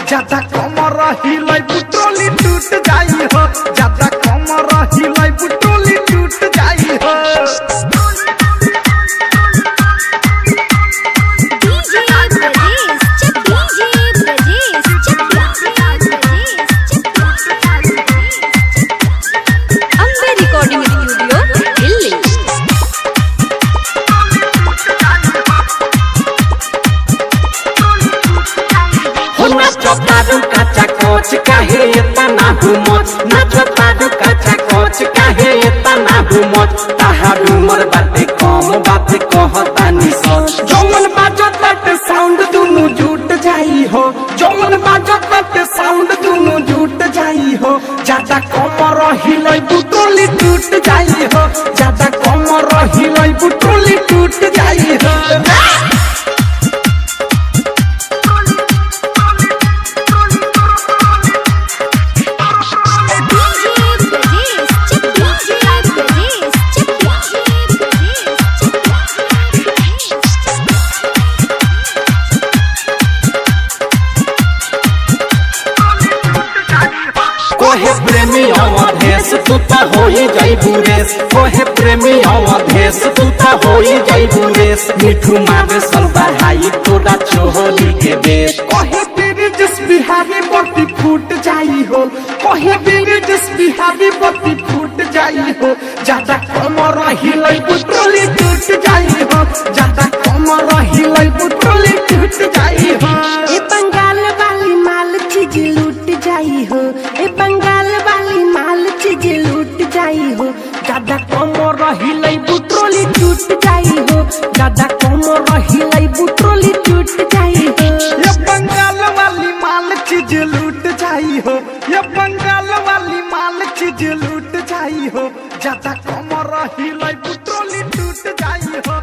ज्यादा कमर हिलाई बुटोली टूट जाई हो, ज्यादा कमर हिलाई बुटोली टूट जाई हो। काहे इतना घुमत नाचो तारू काचा कोच काहे इतना घुमत ताहार उमर बाते कम बाते कहतानी सच जौन बाजो तट साउंड दुनु झूठ जाई हो, जौन बाजो तट साउंड दुनु झूठ जाई हो। ज्यादा कमर हिलाई बुटोली टूट जाई हो, ज्यादा कमर हिलाई बुटोली टूट जाई हो। कोहे प्रेमी अवधेश तू तो होई जाई बुरेश, कोहे प्रेमी अवधेश तू तो होई जाई बुरेश। मिठू मारे सलवा हाई तोरा चोली के बेश कोहे तेरे जिस बिहारी बत्ती फूट जाई हो, कोहे तेरे जिस बिहारी बत्ती फूट जाई हो। ज्यादा कमर हिलाई बुटोली टूट जाई हो, ज्यादा कमर हिलाई बुटोली टूट जाई हो। ए बंगाल वाली माल चीज लूट जाई हो, ए बंगाल वाली माल चीज लूट जाई हो। ज्यादा कमर हिलाई बुटोली टूट जाई हो, ज्यादा कमर हिलाई बुटोली टूट जाई हो। ये बंगाल वाली माल चीज लूट जाई हो, ये बंगाल वाली माल चीज लूट जाई हो। ज्यादा कमर हिलाई बुटोली टूट जाई हो।